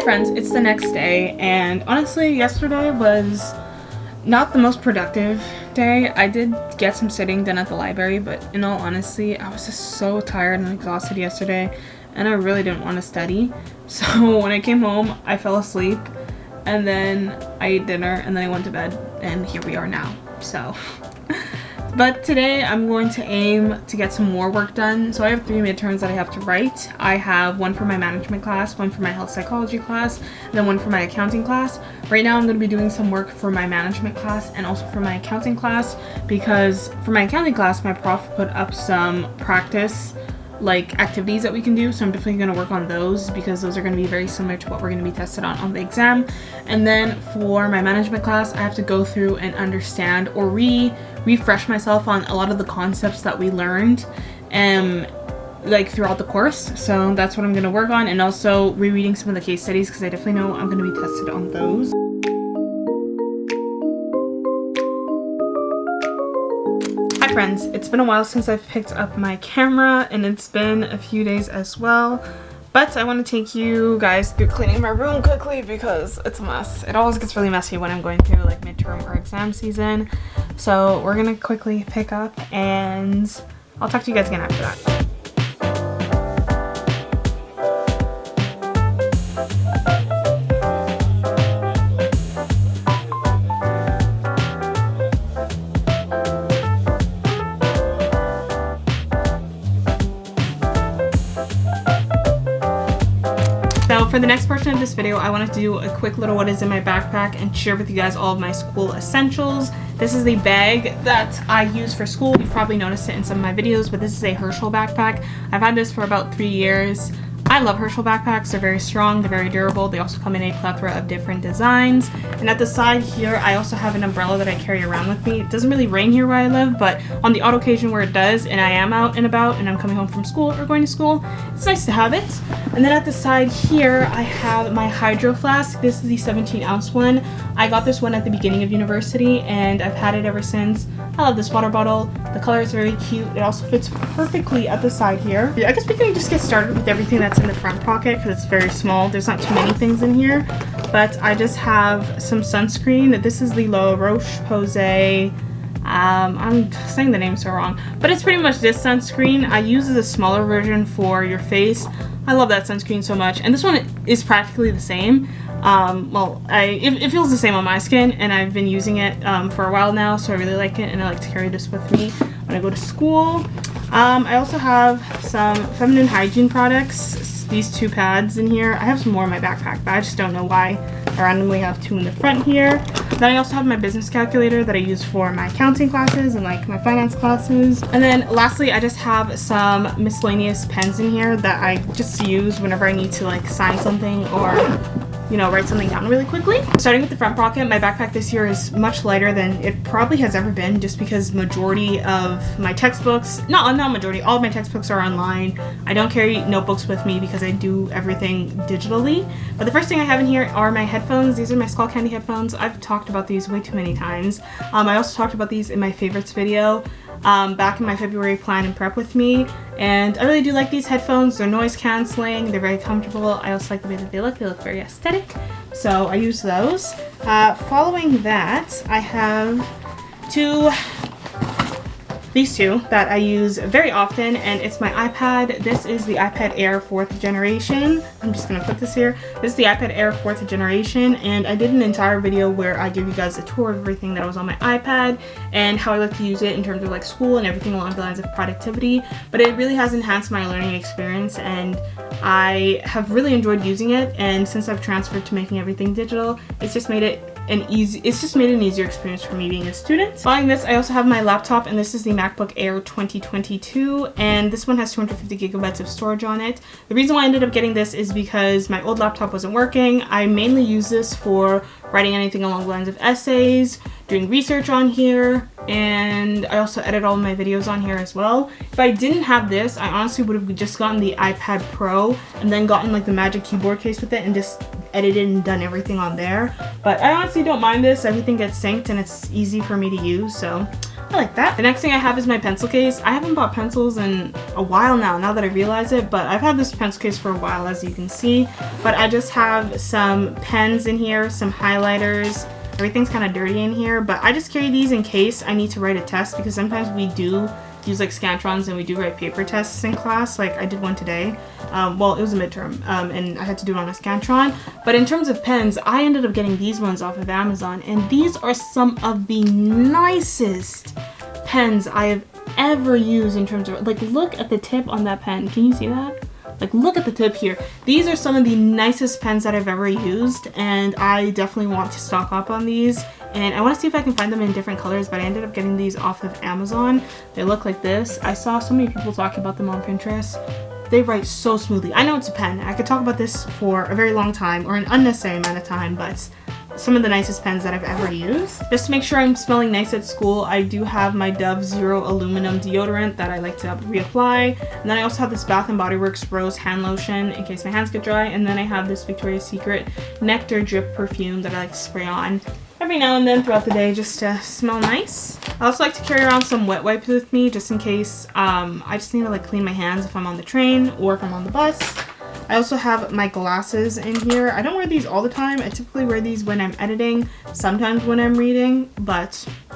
Hi friends, it's the next day, and honestly yesterday was not the most productive day. I did get some sitting done at the library, but in all honesty I was just so tired and exhausted yesterday and I really didn't want to study. So when I came home I fell asleep and then I ate dinner and then I went to bed and here we are now. So but today I'm going to aim to get some more work done. So I have 3 midterms that I have to write. I have one for my management class, one for my health psychology class, and then one for my accounting class. Right now I'm going to be doing some work for my management class and also for my accounting class, because for my accounting class my prof put up some practice activities that we can do, so I'm definitely going to work on those because those are going to be very similar to what we're going to be tested on the exam. And then for my management class I have to go through and understand or refresh myself on a lot of the concepts that we learned throughout the course. So that's what I'm going to work on, and also rereading some of the case studies because I definitely know I'm going to be tested on those. Hi friends, it's been a while since I've picked up my camera and it's been a few days as well, but I want to take you guys through cleaning my room quickly because it's a mess. It always gets really messy when I'm going through like midterm or exam season. So we're gonna quickly pick up and I'll talk to you guys again after that. So for the next portion of this video, I wanted to do a quick little what is in my backpack and share with you guys all of my school essentials. This is the bag that I use for school. You've probably noticed it in some of my videos, but this is a Herschel backpack. I've had this for about 3 years. I love Herschel backpacks. They're very strong, they're very durable. They also come in a plethora of different designs. And at the side here, I also have an umbrella that I carry around with me. It doesn't really rain here where I live, but on the odd occasion where it does and I am out and about and I'm coming home from school or going to school, it's nice to have it. And then at the side here, I have my hydro flask. This is the 17-ounce one. I got this one at the beginning of university and I've had it ever since. I love this water bottle. The color is very cute. It also fits perfectly at the side here. I guess we can just get started with everything that's in the front pocket because it's very small. There's not too many things in here, but I just have some sunscreen. This is the La Roche-Posay. I'm saying the name so wrong, but it's pretty much this sunscreen. I use a smaller version for your face. I love that sunscreen so much, and this one is practically the same. It feels the same on my skin, and I've been using it for a while now, so I really like it, and I like to carry this with me when I go to school. I also have some feminine hygiene products, these 2 pads in here. I have some more in my backpack, but I just don't know why I randomly have 2 in the front here. Then I also have my business calculator that I use for my accounting classes and my finance classes. And then lastly, I just have some miscellaneous pens in here that I just use whenever I need to sign something or write something down really quickly. Starting with the front pocket, my backpack this year is much lighter than it probably has ever been, just because majority of my textbooks, not majority, all of my textbooks are online. I don't carry notebooks with me because I do everything digitally. But the first thing I have in here are my headphones. These are my Skull Candy headphones. I've talked about these way too many times. I also talked about these in my favorites video back in my February plan and prep with me, and I really do like these headphones. They're noise canceling, they're very comfortable. I also like the way that they look very aesthetic, so I use those. Following that, I have these 2 that I use very often, and it's my iPad. This is the iPad Air 4th generation. I'm just gonna put this here. This is the iPad Air 4th generation, and I did an entire video where I give you guys a tour of everything that was on my iPad and how I like to use it in terms of school and everything along the lines of productivity. But it really has enhanced my learning experience, and I have really enjoyed using it. And since I've transferred to making everything digital, it's just made it an easier experience for me being a student. Following this, I also have my laptop, and this is the MacBook Air 2022, and this one has 250 gigabytes of storage on it. The reason why I ended up getting this is because my old laptop wasn't working. I mainly use this for writing anything along the lines of essays, doing research on here, and I also edit all of my videos on here as well. If I didn't have this, I honestly would have just gotten the iPad Pro and then gotten the Magic Keyboard case with it and just edited and done everything on there. But I honestly don't mind this. Everything gets synced and it's easy for me to use, so I like that. The next thing I have is my pencil case. I haven't bought pencils in a while now that I realize it, but I've had this pencil case for a while, as you can see. But I just have some pens in here, some highlighters. Everything's kind of dirty in here, but I just carry these in case I need to write a test, because sometimes we do use like Scantrons and we do write paper tests in class. Like I did one today. Well, it was a midterm, and I had to do it on a Scantron. But in terms of pens, I ended up getting these ones off of Amazon, and these are some of the nicest pens I have ever used in terms of, like, look at the tip on that pen. Can you see that? Like, look at the tip here. These are some of the nicest pens that I've ever used, and I definitely want to stock up on these. And I want to see if I can find them in different colors, but I ended up getting these off of Amazon. They look like this. I saw so many people talking about them on Pinterest. They write so smoothly. I know it's a pen. I could talk about this for a very long time, or an unnecessary amount of time, but some of the nicest pens that I've ever used. Just to make sure I'm smelling nice at school, I do have my Dove Zero Aluminum deodorant that I like to reapply. And then I also have this Bath & Body Works Rose hand lotion in case my hands get dry. And then I have this Victoria's Secret Nectar Drip perfume that I like to spray on every now and then throughout the day just to smell nice. I also like to carry around some wet wipes with me just in case I just need to like clean my hands if I'm on the train or if I'm on the bus. I also have my glasses in here. I don't wear these all the time. I typically wear these when I'm editing, sometimes when I'm reading,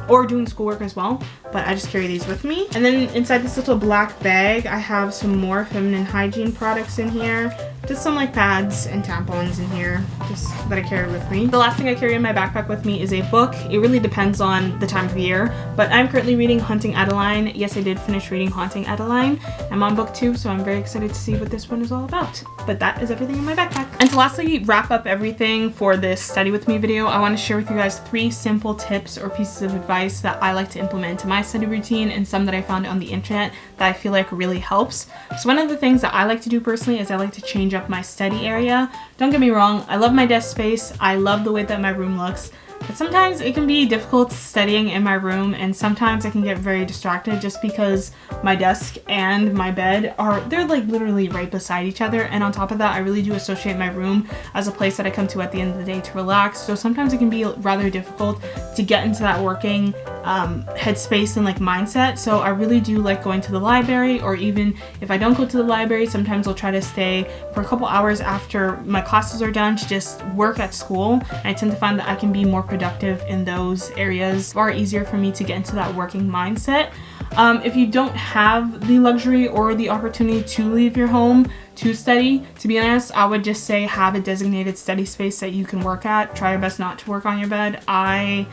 or doing schoolwork as well, but I just carry these with me. And then inside this little black bag, I have some more feminine hygiene products in here. Just some like pads and tampons in here, just that I carry with me. The last thing I carry in my backpack with me is a book. It really depends on the time of year, but I'm currently reading Hunting Adeline. Yes, I did finish reading Haunting Adeline. I'm on book 2, so I'm very excited to see what this one is all about. But that is everything in my backpack. And to lastly wrap up everything for this study with me video, I want to share with you guys 3 simple tips or pieces of advice that I like to implement into my study routine, and some that I found on the internet that I feel like really helps. So one of the things that I like to do personally is I like to change up my study area. Don't get me wrong, I love my desk space. I love the way that my room looks. But sometimes it can be difficult studying in my room, and sometimes I can get very distracted just because my desk and my bed they're like literally right beside each other. And on top of that, I really do associate my room as a place that I come to at the end of the day to relax. So sometimes it can be rather difficult to get into that working headspace and like mindset. So I really do like going to the library, or even if I don't go to the library, sometimes I'll try to stay for a couple hours after my classes are done to just work at school. And I tend to find that I can be more productive in those areas. Far easier for me to get into that working mindset. If you don't have the luxury or the opportunity to leave your home to study, to be honest, I would just say have a designated study space that you can work at. Try your best not to work on your bed. I'm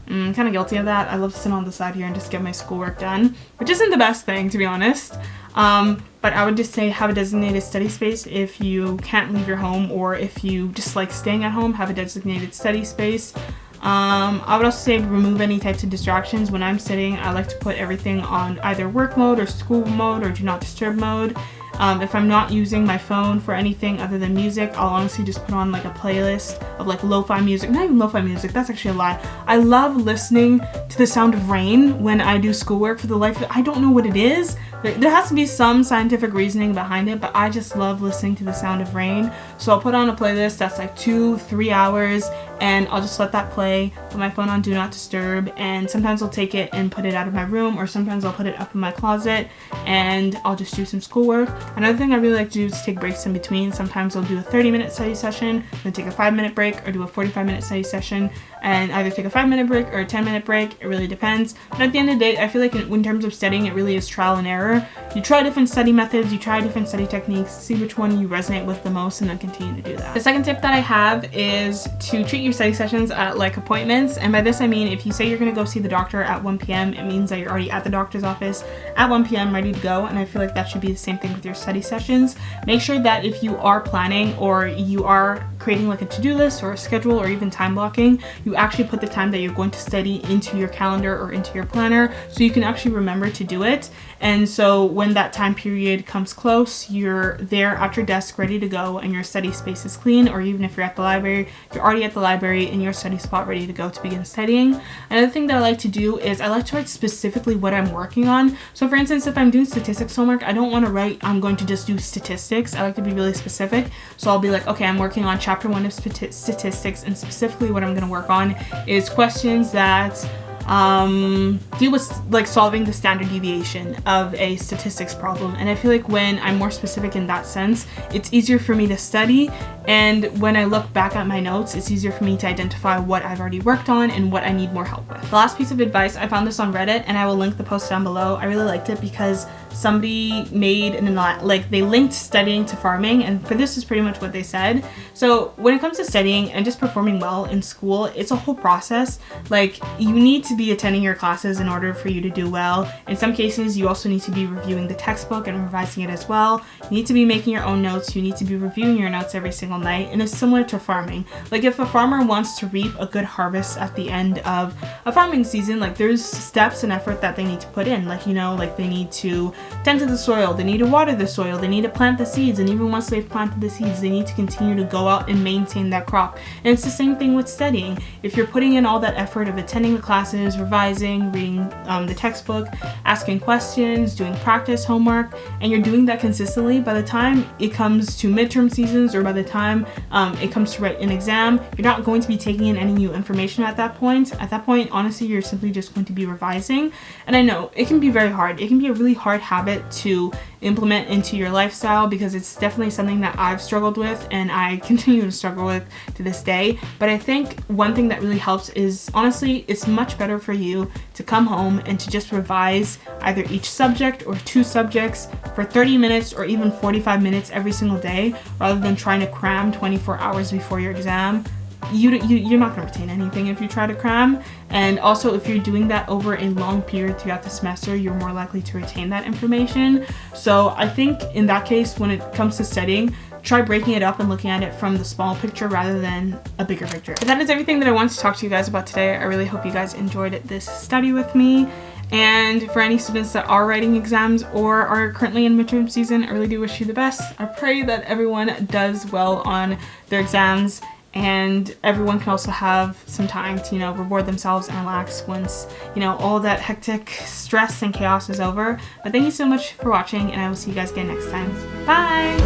kind of guilty of that. I love to sit on the side here and just get my schoolwork done, which isn't the best thing, to be honest. But I would just say have a designated study space if you can't leave your home, or if you just like staying at home, have a designated study space. I would also say remove any types of distractions. When I'm sitting, I like to put everything on either work mode or school mode or do not disturb mode. If I'm not using my phone for anything other than music, I'll honestly just put on like a playlist of like lo-fi music. Not even lo-fi music, that's actually a lie. I love listening to the sound of rain when I do schoolwork. For the life of it, I don't know what it is. There has to be some scientific reasoning behind it, but I just love listening to the sound of rain. So I'll put on a playlist that's like 2-3 hours, and I'll just let that play, put my phone on do not disturb, and sometimes I'll take it and put it out of my room, or sometimes I'll put it up in my closet and I'll just do some schoolwork. Another thing I really like to do is take breaks in between. Sometimes I'll do a 30-minute study session, then take a 5-minute break, or do a 45-minute study session and either take a 5-minute break or a 10-minute break. It really depends. But at the end of the day, I feel like in terms of studying, it really is trial and error. You try different study methods, you try different study techniques, see which one you resonate with the most, and then continue to do that. The second tip that I have is to treat your study sessions like appointments. And by this I mean, if you say you're going to go see the doctor at 1 p.m, it means that you're already at the doctor's office at 1 p.m. ready to go. And I feel like that should be the same thing with your study sessions. Make sure that if you are planning, or you are creating like a to-do list or a schedule, or even time blocking, you actually put the time that you're going to study into your calendar or into your planner, so you can actually remember to do it. And so when that time period comes close, you're there at your desk ready to go, and your study space is clean. Or even if you're at the library, you're already at the library in your study spot ready to go to begin studying. Another thing that I like to do is I like to write specifically what I'm working on. So for instance, if I'm doing statistics homework, I don't want to write I'm going to just do statistics. I like to be really specific. So I'll be like, okay, I'm working on chapter 1 of statistics, and specifically what I'm going to work on is questions that deal with like solving the standard deviation of a statistics problem. And I feel like when I'm more specific in that sense, it's easier for me to study, and when I look back at my notes, it's easier for me to identify what I've already worked on and what I need more help with. The last piece of advice, I found this on Reddit, and I will link the post down below. I really liked it because somebody made they linked studying to farming, and for this is pretty much what they said. So when it comes to studying and just performing well in school, it's a whole process. Like, you need to be attending your classes in order for you to do well. In some cases, you also need to be reviewing the textbook and revising it as well. You need to be making your own notes. You need to be reviewing your notes every single night, and it's similar to farming. Like, if a farmer wants to reap a good harvest at the end of a farming season, like, there's steps and effort that they need to put in. Like, you know, like, they need to tend to the soil, they need to water the soil, they need to plant the seeds, and even once they've planted the seeds, they need to continue to go out and maintain that crop. And it's the same thing with studying. If you're putting in all that effort of attending the classes, revising, reading the textbook, asking questions, doing practice homework, and you're doing that consistently, by the time it comes to midterm seasons, or by the time it comes to write an exam, you're not going to be taking in any new information at that point. At that point, honestly, you're simply just going to be revising. And I know it can be very hard. It can be a really hard habit to implement into your lifestyle, because it's definitely something that I've struggled with and I continue to struggle with to this day. But I think one thing that really helps is, honestly, it's much better for you to come home and to just revise either each subject or 2 subjects for 30 minutes or even 45 minutes every single day, rather than trying to cram 24 hours before your exam. You're not going to retain anything if you try to cram. And also, if you're doing that over a long period throughout the semester, you're more likely to retain that information. So I think in that case, when it comes to studying, try breaking it up and looking at it from the small picture rather than a bigger picture. But that is everything that I wanted to talk to you guys about today. I really hope you guys enjoyed this study with me. And for any students that are writing exams or are currently in midterm season, I really do wish you the best. I pray that everyone does well on their exams, and everyone can also have some time to, you know, reward themselves and relax once, you know, all that hectic stress and chaos is over. But thank you so much for watching, and I will see you guys again next time. Bye!